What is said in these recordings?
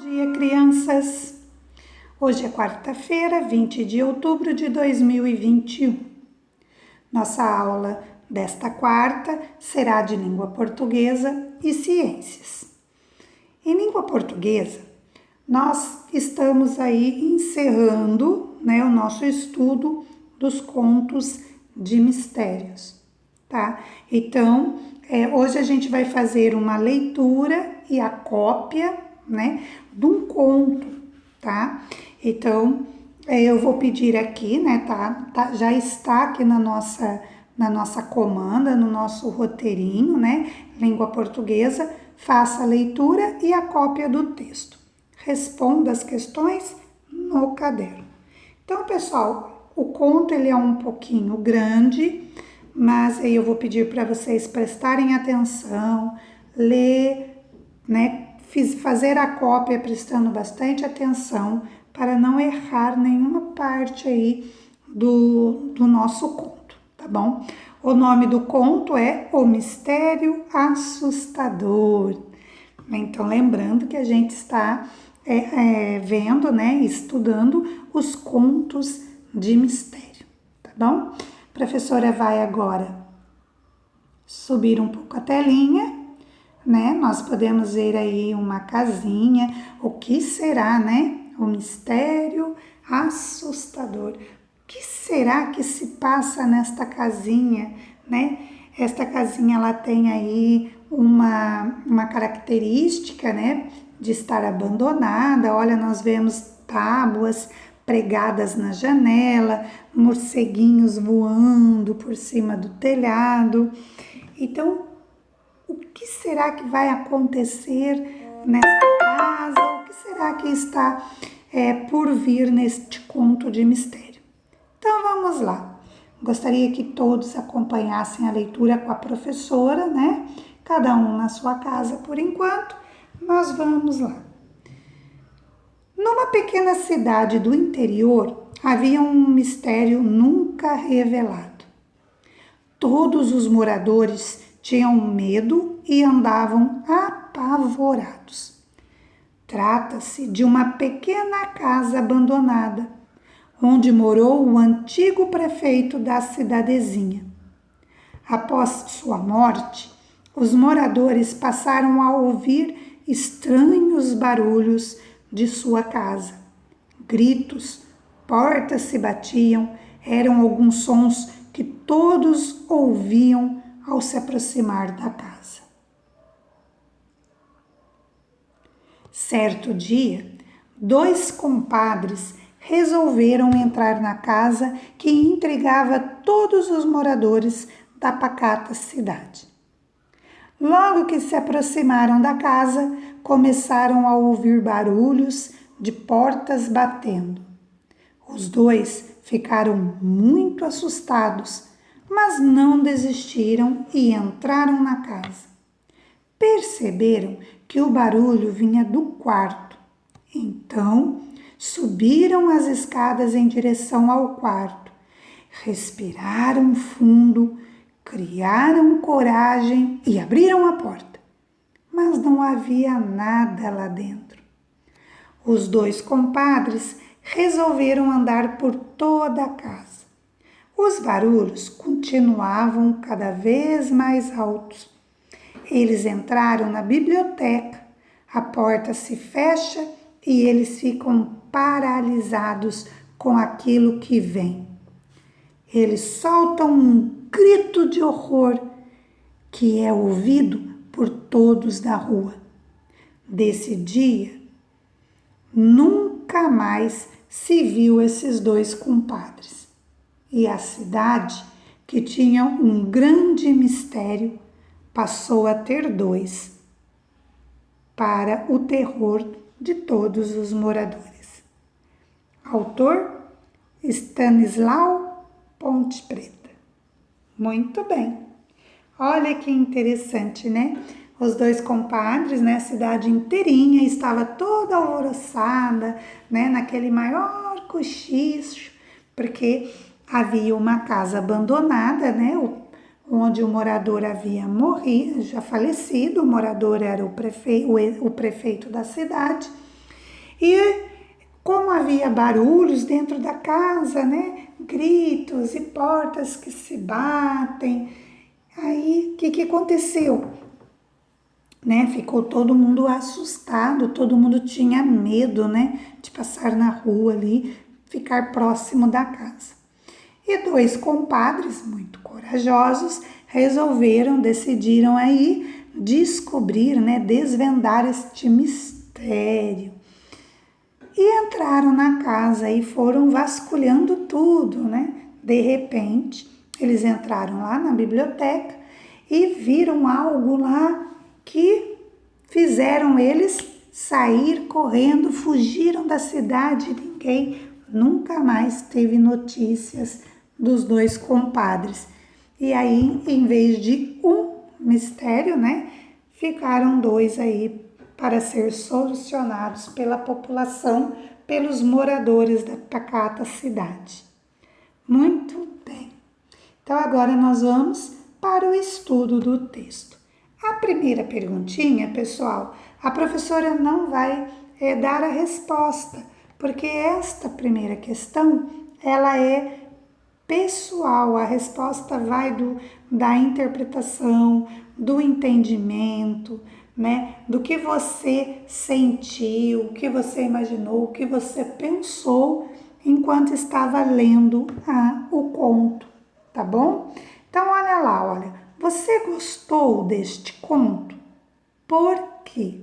Dia, crianças! Hoje é quarta-feira, 20 de outubro de 2021. Nossa aula desta quarta será de língua portuguesa e ciências. Em língua portuguesa, nós estamos aí encerrando, o nosso estudo dos contos de mistérios, tá? Então, hoje a gente vai fazer uma leitura e a cópia, de um conto, tá? Então, eu vou pedir aqui, já está aqui na nossa comanda, no nosso roteirinho, língua portuguesa, faça a leitura e a cópia do texto. Responda as questões no caderno. Então, pessoal, o conto ele é um pouquinho grande, mas aí eu vou pedir para vocês prestarem atenção, ler, fazer a cópia prestando bastante atenção para não errar nenhuma parte aí do nosso conto, tá bom? O nome do conto é O Mistério Assustador. Então, lembrando que a gente está vendo, estudando os contos de mistério, tá bom? A professora vai agora subir um pouco a telinha, nós podemos ver aí uma casinha. O que será, O mistério assustador. O que será que se passa nesta casinha, Esta casinha, ela tem aí uma característica, de estar abandonada. Olha, nós vemos tábuas pregadas na janela, morceguinhos voando por cima do telhado. Então, o que será que vai acontecer nesta casa? O que será que está por vir neste conto de mistério? Então, vamos lá. Gostaria que todos acompanhassem a leitura com a professora, Cada um na sua casa por enquanto. Nós vamos lá. Numa pequena cidade do interior, havia um mistério nunca revelado. Todos os moradores tinham medo e andavam apavorados. Trata-se de uma pequena casa abandonada, onde morou o antigo prefeito da cidadezinha. Após sua morte, os moradores passaram a ouvir estranhos barulhos de sua casa. Gritos, portas se batiam, eram alguns sons que todos ouviam ao se aproximar da casa. Certo dia, 2 compadres resolveram entrar na casa que intrigava todos os moradores da pacata cidade. Logo que se aproximaram da casa, começaram a ouvir barulhos de portas batendo. Os 2 ficaram muito assustados, mas não desistiram e entraram na casa. Perceberam que o barulho vinha do quarto. Então, subiram as escadas em direção ao quarto. Respiraram fundo, criaram coragem e abriram a porta. Mas não havia nada lá dentro. Os 2 compadres resolveram andar por toda a casa. Os barulhos continuavam cada vez mais altos. Eles entraram na biblioteca, a porta se fecha e eles ficam paralisados com aquilo que vem. Eles soltam um grito de horror que é ouvido por todos da rua. Desse dia, nunca mais se viu esses 2 compadres. E a cidade, que tinha um grande mistério, passou a ter 2, para o terror de todos os moradores. Autor, Stanislau Ponte Preta. Muito bem. Olha que interessante, Os 2 compadres, a cidade inteirinha estava toda alvoroçada, naquele maior cochicho, porque havia uma casa abandonada, onde o morador havia morrido, já falecido. O morador era o prefeito da cidade, E como havia barulhos dentro da casa, né? Gritos e portas que se batem. Aí, o que aconteceu? Né? Ficou todo mundo assustado, todo mundo tinha medo, né? De passar na rua ali, ficar próximo da casa. E dois compadres muito corajosos decidiram aí descobrir, né? Desvendar este mistério. E entraram na casa e foram vasculhando tudo, né? De repente, eles entraram lá na biblioteca e viram algo lá que fizeram eles sair correndo, fugiram da cidade e ninguém nunca mais teve notícias dos dois compadres. E aí, em vez de um mistério, né? Ficaram dois aí para ser solucionados pela população, pelos moradores da pacata cidade. Muito bem. Então agora nós vamos para o estudo do texto. A primeira perguntinha, pessoal, a professora não vai dar a resposta, porque esta primeira questão, ela é pessoal, a resposta vai da interpretação, do entendimento, né? Do que você sentiu, o que você imaginou, o que você pensou enquanto estava lendo o conto, tá bom? Então, olha lá, olha. Você gostou deste conto? Por quê?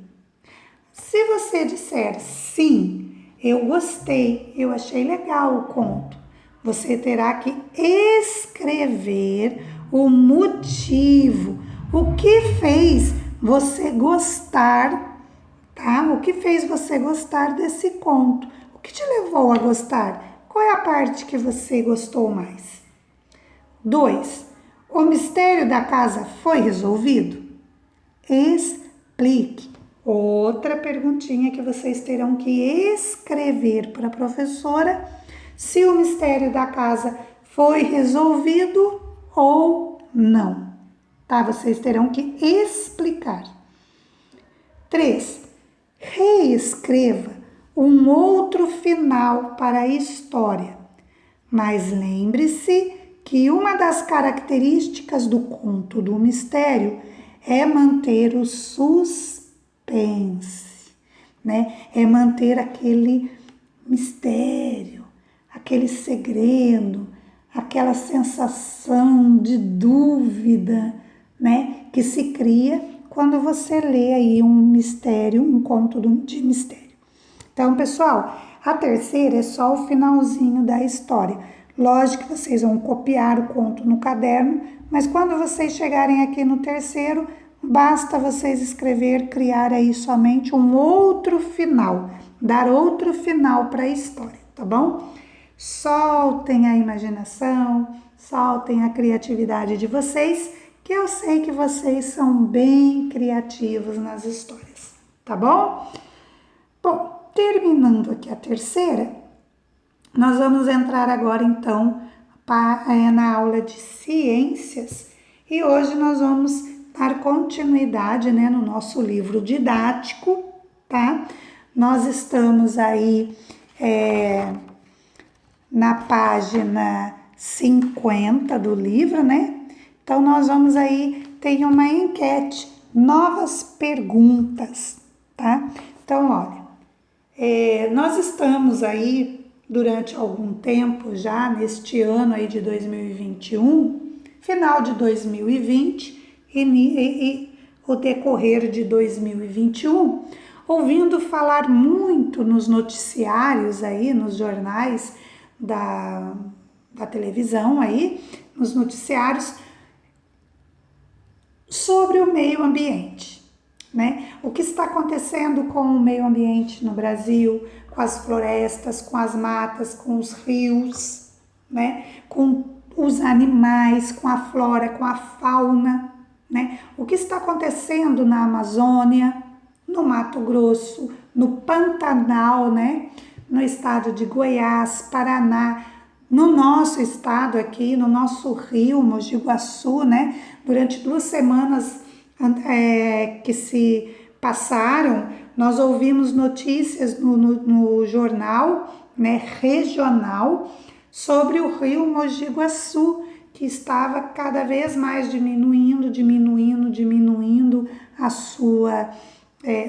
Se você disser sim, eu gostei, eu achei legal o conto, você terá que escrever o motivo, o que fez você gostar, tá? O que fez você gostar desse conto? O que te levou a gostar? Qual é a parte que você gostou mais? 2. O mistério da casa foi resolvido? Explique. Outra perguntinha que vocês terão que escrever para a professora se o mistério da casa foi resolvido ou não. Tá? Vocês terão que explicar. 3. Reescreva um outro final para a história. Mas lembre-se que uma das características do conto do mistério é manter o suspense, né? É manter aquele mistério, aquele segredo, aquela sensação de dúvida, né? Que se cria quando você lê aí um mistério, um conto de mistério. Então, pessoal, a terceira é só o finalzinho da história. Lógico que vocês vão copiar o conto no caderno, mas quando vocês chegarem aqui no terceiro, basta vocês escrever, criar aí somente um outro final, dar outro final para a história, tá bom? Soltem a imaginação, soltem a criatividade de vocês, que eu sei que vocês são bem criativos nas histórias, tá bom? Bom, terminando aqui a terceira, nós vamos entrar agora então na aula de ciências e hoje nós vamos dar continuidade, né, no nosso livro didático, tá? Nós estamos aí na página 50 do livro, né? Então nós vamos aí ter uma enquete, novas perguntas, tá? Então, olha, nós estamos aí durante algum tempo já, neste ano aí de 2021, final de 2020 e o decorrer de 2021, ouvindo falar muito nos noticiários aí, nos jornais da televisão aí, nos noticiários, sobre o meio ambiente, né? O que está acontecendo com o meio ambiente no Brasil, com as florestas, com as matas, com os rios, né? Com os animais, com a flora, com a fauna, né? O que está acontecendo na Amazônia, no Mato Grosso, no Pantanal, né? No estado de Goiás, Paraná, no nosso estado aqui, no nosso rio, Mogi Guaçu, né? Durante 2 semanas que se passaram, nós ouvimos notícias no jornal, né, regional, sobre o rio Mogi Guaçu, que estava cada vez mais diminuindo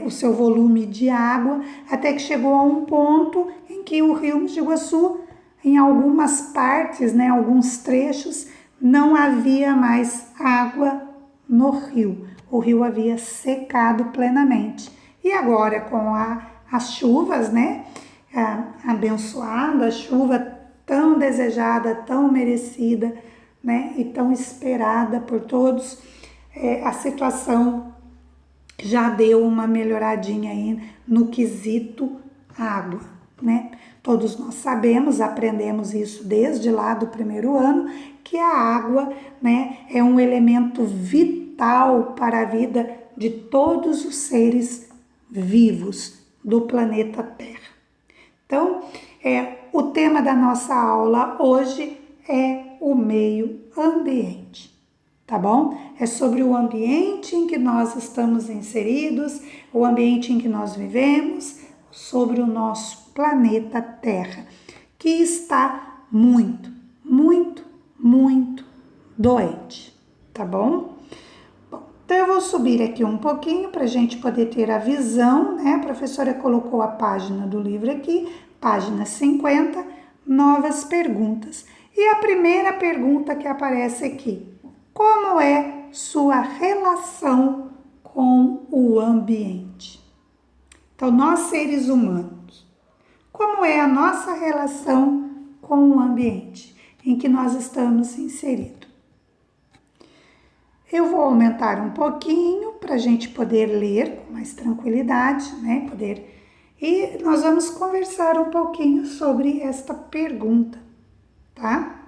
o seu volume de água, até que chegou a um ponto em que o rio Mogi Guaçu, em algumas partes, né, alguns trechos, não havia mais água no rio. O rio havia secado plenamente. E agora, com as chuvas, né, a abençoada chuva tão desejada, tão merecida, né, e tão esperada por todos, a situação já deu uma melhoradinha aí no quesito água, né? Todos nós sabemos, aprendemos isso desde lá do primeiro ano, que a água, né, é um elemento vital para a vida de todos os seres vivos do planeta Terra. Então, o tema da nossa aula hoje é o meio ambiente, tá bom? É sobre o ambiente em que nós estamos inseridos, o ambiente em que nós vivemos, sobre o nosso planeta Terra, que está muito doente, tá bom? Bom, então eu vou subir aqui um pouquinho para a gente poder ter a visão, né? A professora colocou a página do livro aqui, página 50, novas perguntas. E a primeira pergunta que aparece aqui: como é sua relação com o ambiente? Então, nós seres humanos, como é a nossa relação com o ambiente em que nós estamos inseridos? Eu vou aumentar um pouquinho para a gente poder ler com mais tranquilidade, né? E nós vamos conversar um pouquinho sobre esta pergunta, tá?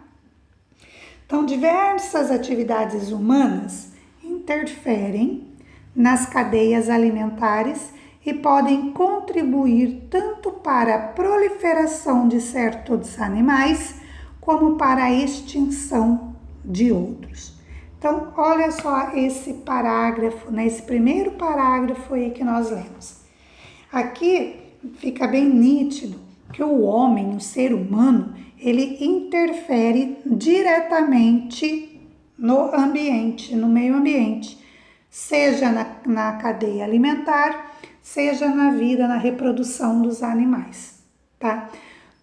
Então, diversas atividades humanas interferem nas cadeias alimentares e podem contribuir tanto para a proliferação de certos animais como para a extinção de outros. Então, olha só esse parágrafo, né? Esse primeiro parágrafo aí que nós lemos. Aqui fica bem nítido que o homem, o ser humano, ele interfere diretamente no ambiente, no meio ambiente, seja na cadeia alimentar, seja na vida, na reprodução dos animais, tá?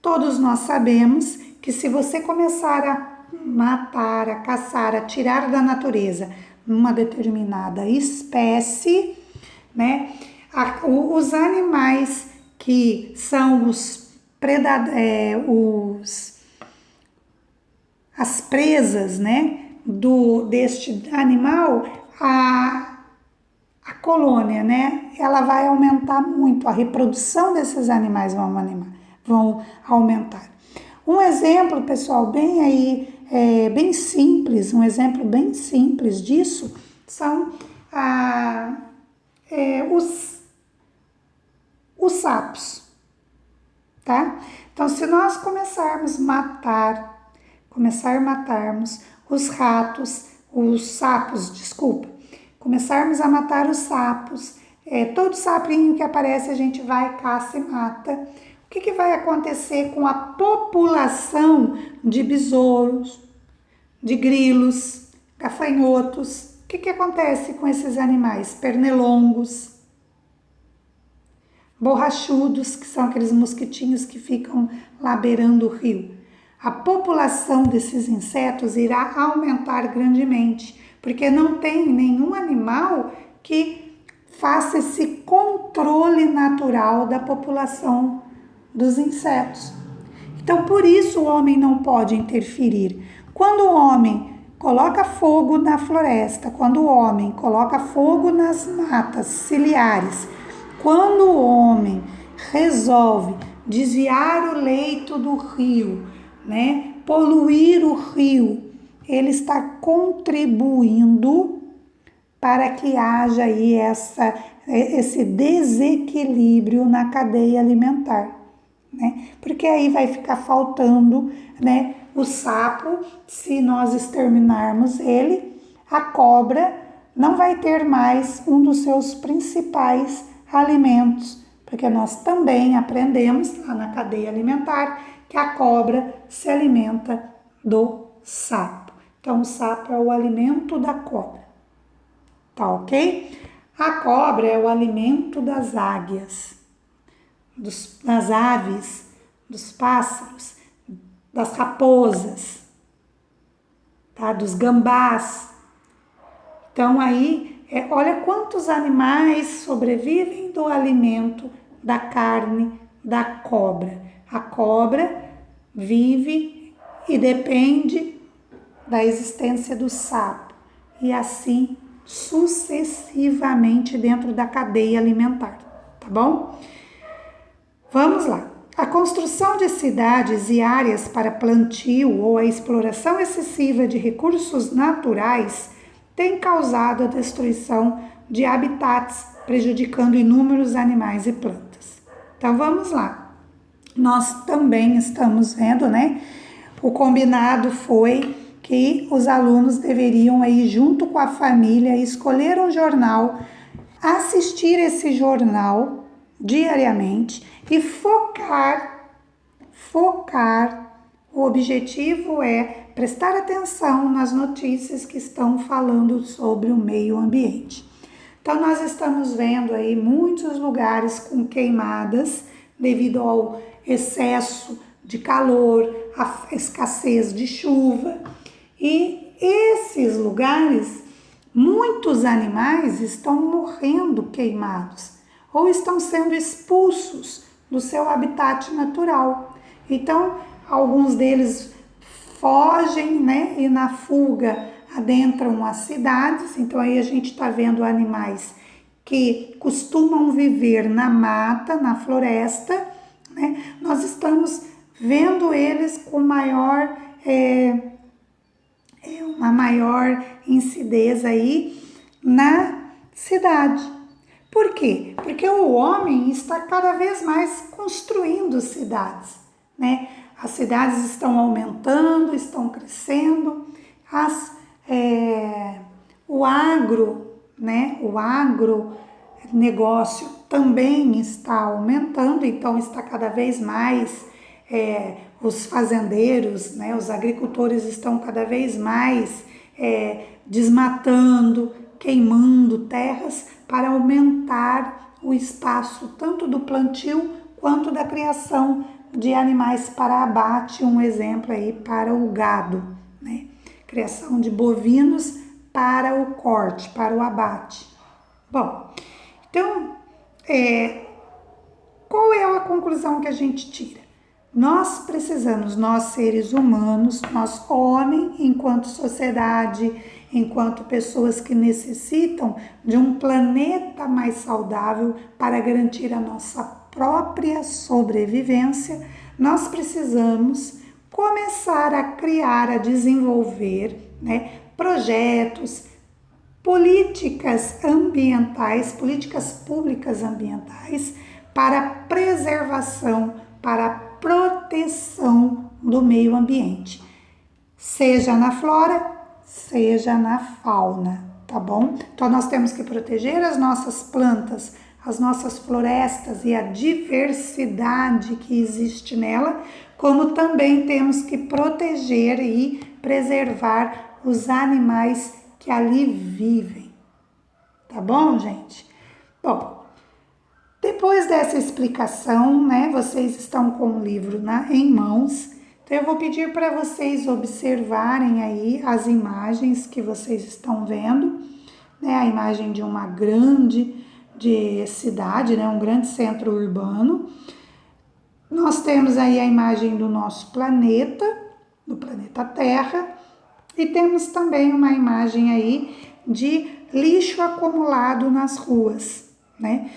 Todos nós sabemos que se você começar a matar, a caçar, a tirar da natureza uma determinada espécie, né? Os animais que são as presas, né, deste animal, a colônia, né, ela vai aumentar muito, a reprodução desses animais vão aumentar. Um exemplo, pessoal, bem simples, um exemplo bem simples disso são os sapos, tá? Então, se nós começarmos matarmos começarmos a matar os sapos, todo sapinho que aparece a gente vai, caça e mata. O que vai acontecer com a população de besouros, de grilos, gafanhotos? O que acontece com esses animais? Pernilongos, borrachudos, que são aqueles mosquitinhos que ficam lá beirando o rio. A população desses insetos irá aumentar grandemente, porque não tem nenhum animal que faça esse controle natural da população dos insetos. Então, por isso o homem não pode interferir. Quando o homem coloca fogo na floresta, quando o homem coloca fogo nas matas ciliares, quando o homem resolve desviar o leito do rio, né, poluir o rio, ele está contribuindo para que haja aí esse desequilíbrio na cadeia alimentar, né? Porque aí vai ficar faltando, né, o sapo, se nós exterminarmos ele, a cobra, não vai ter mais um dos seus principais alimentos, porque nós também aprendemos lá na cadeia alimentar que a cobra se alimenta do sapo. Então, o sapo é o alimento da cobra, tá ok? A cobra é o alimento das águias, das aves, dos pássaros, das raposas, tá? Dos gambás. Então, aí, olha quantos animais sobrevivem do alimento da carne da cobra. A cobra vive e depende da existência do sapo e assim sucessivamente dentro da cadeia alimentar, tá bom? Vamos lá. A construção de cidades e áreas para plantio ou a exploração excessiva de recursos naturais tem causado a destruição de habitats, prejudicando inúmeros animais e plantas. Então vamos lá. Nós também estamos vendo, né? O combinado foi que os alunos deveriam aí, junto com a família, escolher um jornal, assistir esse jornal diariamente e focar. O objetivo é prestar atenção nas notícias que estão falando sobre o meio ambiente. Então, nós estamos vendo aí muitos lugares com queimadas devido ao excesso de calor, a escassez de chuva. E esses lugares, muitos animais estão morrendo queimados ou estão sendo expulsos do seu habitat natural. Então, alguns deles fogem, né, e na fuga adentram as cidades. Então, aí a gente está vendo animais que costumam viver na mata, na floresta, né? Nós estamos vendo eles com uma maior incidência aí na cidade. Por quê? Porque o homem está cada vez mais construindo cidades, né? As cidades estão aumentando, estão crescendo, o agronegócio também está aumentando, então está cada vez mais, os fazendeiros, né, os agricultores estão cada vez mais desmatando, queimando terras para aumentar o espaço tanto do plantio quanto da criação de animais para abate, um exemplo aí para o gado, né? Criação de bovinos para o corte, para o abate. Bom, então, qual é a conclusão que a gente tira? Nós precisamos, nós seres humanos, nós homens, enquanto sociedade, enquanto pessoas que necessitam de um planeta mais saudável para garantir a nossa própria sobrevivência, nós precisamos começar a criar, a desenvolver, né, projetos, políticas ambientais, políticas públicas ambientais para a preservação, para a proteção do meio ambiente, seja na flora, seja na fauna, tá bom? Então, nós temos que proteger as nossas plantas, as nossas florestas e a diversidade que existe nela, como também temos que proteger e preservar os animais que ali vivem. Tá bom, gente? Bom, depois dessa explicação, né, vocês estão com o livro em mãos, então eu vou pedir para vocês observarem aí as imagens que vocês estão vendo, né, a imagem de uma grande cidade, né, um grande centro urbano. Nós temos aí a imagem do nosso planeta, do planeta Terra, e temos também uma imagem aí de lixo acumulado nas ruas, né?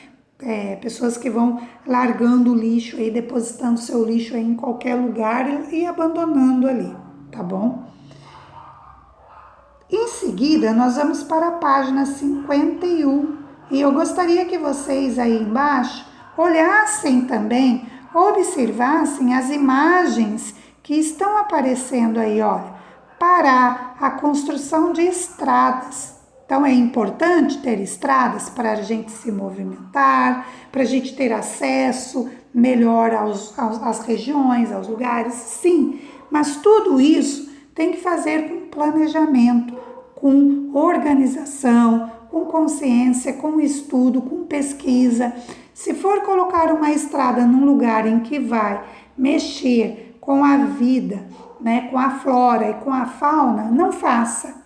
Pessoas que vão largando o lixo aí, depositando seu lixo aí em qualquer lugar e abandonando ali, tá bom? Em seguida, nós vamos para a página 51 e eu gostaria que vocês aí embaixo olhassem também, observassem as imagens que estão aparecendo aí, olha, para a construção de estradas, Então, é importante ter estradas para a gente se movimentar, para a gente ter acesso melhor às regiões, aos lugares, sim, mas tudo isso tem que fazer com planejamento, com organização, com consciência, com estudo, com pesquisa. Se for colocar uma estrada num lugar em que vai mexer com a vida, né, com a flora e com a fauna, não faça.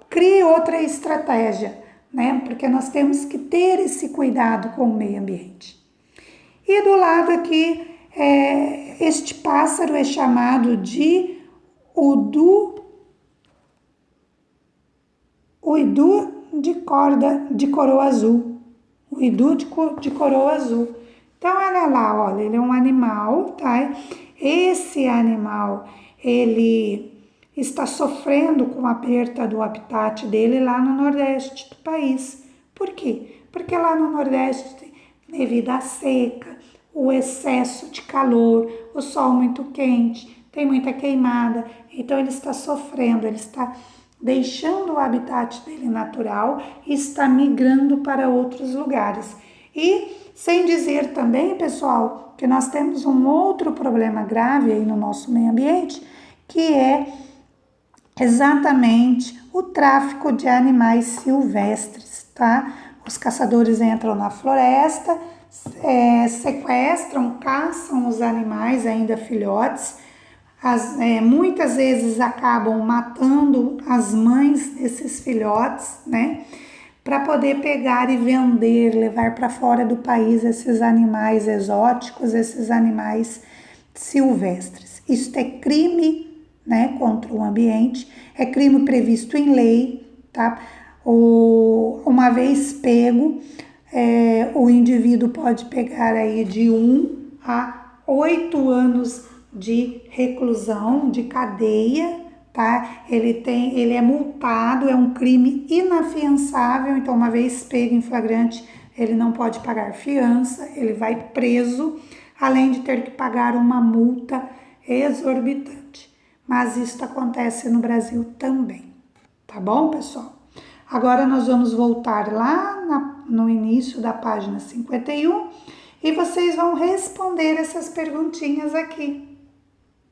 Crie outra estratégia, né? Porque nós temos que ter esse cuidado com o meio ambiente. E do lado aqui, este pássaro é chamado de uidu de coroa azul. Uidu de coroa azul. Então, olha lá, olha, ele é um animal, tá? Esse animal, ele está sofrendo com a perda do habitat dele lá no Nordeste do país. Por quê? Porque lá no Nordeste, devido à seca, o excesso de calor, o sol muito quente, tem muita queimada, então ele está sofrendo, ele está deixando o habitat dele natural e está migrando para outros lugares. E sem dizer também, pessoal, que nós temos um outro problema grave aí no nosso meio ambiente, que é exatamente o tráfico de animais silvestres, tá? Os caçadores entram na floresta, sequestram, caçam os animais ainda filhotes, muitas vezes acabam matando as mães desses filhotes, né? Para poder pegar e vender, levar para fora do país esses animais exóticos, esses animais silvestres. Isso é crime, né, contra o ambiente, é crime previsto em lei, tá? Uma vez pego, o indivíduo pode pegar aí de 1 a 8 anos de reclusão, de cadeia, tá? Ele é multado, é um crime inafiançável, então uma vez pego em flagrante, ele não pode pagar fiança, ele vai preso, além de ter que pagar uma multa exorbitante. Mas isso acontece no Brasil também, tá bom, pessoal? Agora nós vamos voltar lá no início da página 51 e vocês vão responder essas perguntinhas aqui,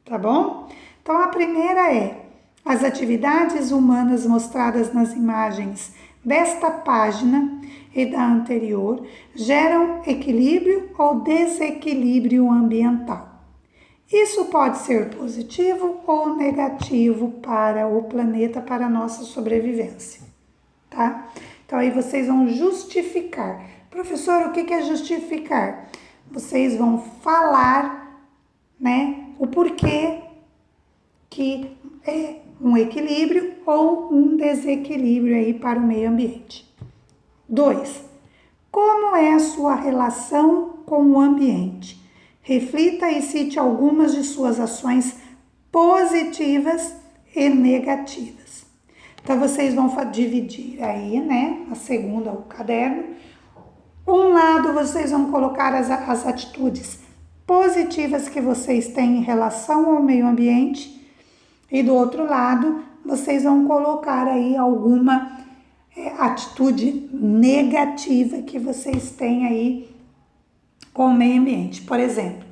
tá bom? Então a primeira é: as atividades humanas mostradas nas imagens desta página e da anterior geram equilíbrio ou desequilíbrio ambiental? Isso pode ser positivo ou negativo para o planeta, para a nossa sobrevivência, tá? Então aí vocês vão justificar. Professor, o que é justificar? Vocês vão falar, né, o porquê que é um equilíbrio ou um desequilíbrio aí para o meio ambiente. 2. Como é a sua relação com o ambiente? Reflita e cite algumas de suas ações positivas e negativas. Então, vocês vão dividir aí, né, a segunda, o caderno. Um lado, vocês vão colocar as atitudes positivas que vocês têm em relação ao meio ambiente. E do outro lado, vocês vão colocar aí alguma atitude negativa que vocês têm aí com o meio ambiente. Por exemplo,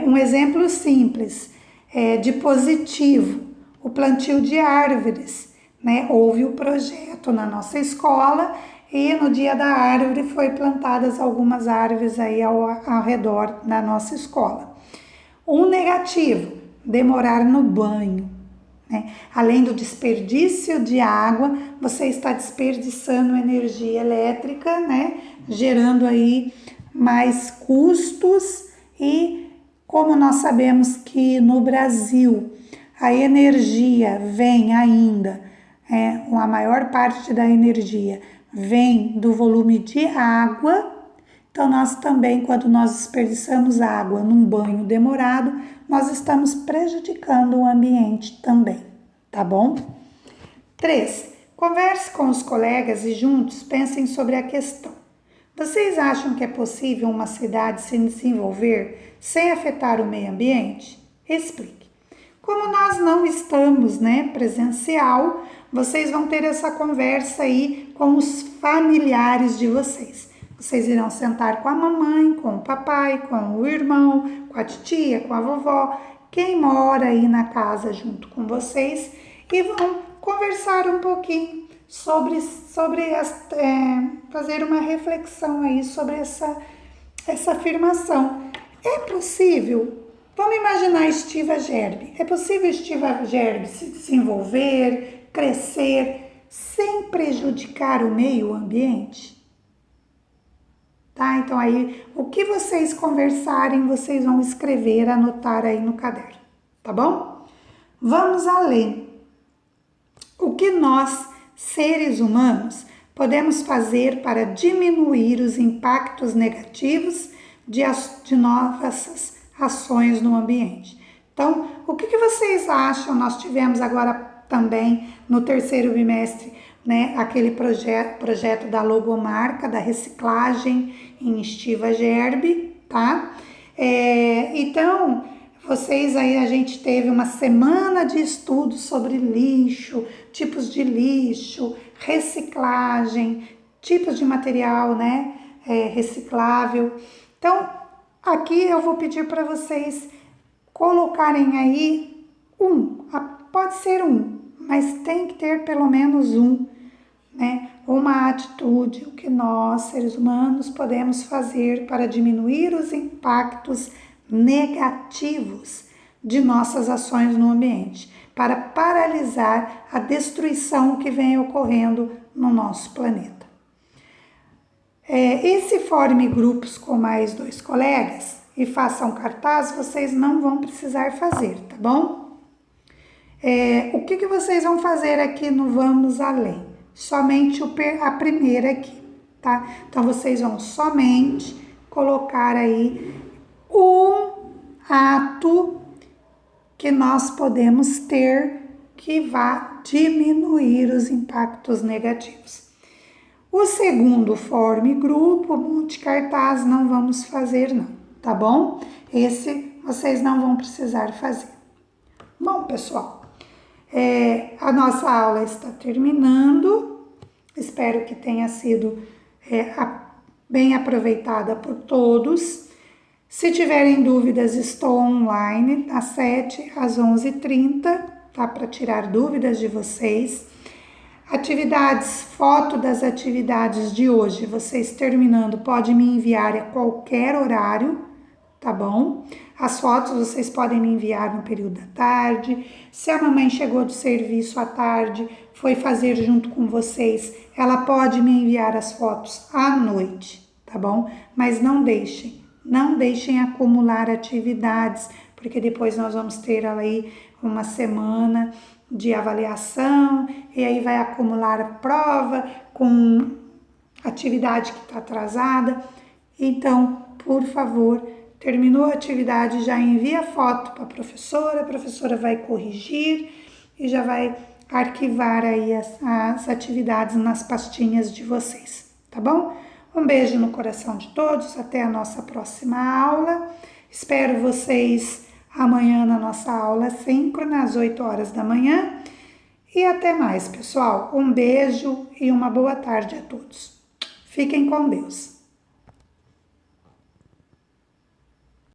um exemplo simples de positivo, o plantio de árvores, né? Houve o projeto na nossa escola e no dia da árvore foi plantadas algumas árvores aí ao redor da nossa escola. Um negativo, demorar no banho, né? Além do desperdício de água, você está desperdiçando energia elétrica, né? Gerando aí mais custos e como nós sabemos que no Brasil a energia vem ainda, a maior parte da energia vem do volume de água, então nós também, quando nós desperdiçamos água num banho demorado, nós estamos prejudicando o ambiente também, tá bom? 3. Converse com os colegas e juntos pensem sobre a questão. Vocês acham que é possível uma cidade se desenvolver sem afetar o meio ambiente? Explique. Como nós não estamos, presencial, vocês vão ter essa conversa aí com os familiares de vocês. Vocês irão sentar com a mamãe, com o papai, com o irmão, com a titia, com a vovó, quem mora aí na casa junto com vocês, e vão conversar um pouquinho fazer uma reflexão aí sobre essa afirmação. É possível? Vamos imaginar Estiva Gerbe. É possível Estiva Gerbe se desenvolver, crescer, sem prejudicar o meio ambiente? Tá? Então aí, o que vocês conversarem, vocês vão escrever, anotar aí no caderno, tá bom? Vamos além. O que nós, seres humanos, podemos fazer para diminuir os impactos negativos de nossas ações no ambiente? Então, o que vocês acham? Nós tivemos agora também no terceiro bimestre, né, aquele projeto da logomarca, da reciclagem em Estiva Gerbe, tá? Então, vocês aí, a gente teve uma semana de estudos sobre lixo, tipos de lixo, reciclagem, tipos de material, né, reciclável. Então, aqui eu vou pedir para vocês colocarem aí pode ser mas tem que ter pelo menos né, uma atitude, o que nós, seres humanos, podemos fazer para diminuir os impactos negativos de nossas ações no ambiente, para paralisar a destruição que vem ocorrendo no nosso planeta. E se forme grupos com mais 2 colegas e façam cartaz, vocês não vão precisar fazer, tá bom? O que vocês vão fazer aqui no Vamos Além? Somente a primeira aqui, tá? Então, vocês vão somente colocar aí um ato que nós podemos ter que vá diminuir os impactos negativos. O segundo, forme grupo, monte cartaz, não vamos fazer não, tá bom? Esse vocês não vão precisar fazer. Bom, pessoal, a nossa aula está terminando. Espero que tenha sido bem aproveitada por todos. Se tiverem dúvidas, estou online das 7 às 11h30, tá? Para tirar dúvidas de vocês. Foto das atividades de hoje, vocês terminando, pode me enviar a qualquer horário, tá bom? As fotos vocês podem me enviar no período da tarde. Se a mamãe chegou de serviço à tarde, foi fazer junto com vocês, ela pode me enviar as fotos à noite, tá bom? Mas não deixem acumular atividades, porque depois nós vamos ter aí uma semana de avaliação, e aí vai acumular a prova com atividade que está atrasada. Então, por favor, terminou a atividade, já envia foto para a professora vai corrigir e já vai arquivar aí as atividades nas pastinhas de vocês, tá bom? Um beijo no coração de todos, até a nossa próxima aula. Espero vocês amanhã na nossa aula síncrona, às 8 horas da manhã. E até mais, pessoal. Um beijo e uma boa tarde a todos. Fiquem com Deus.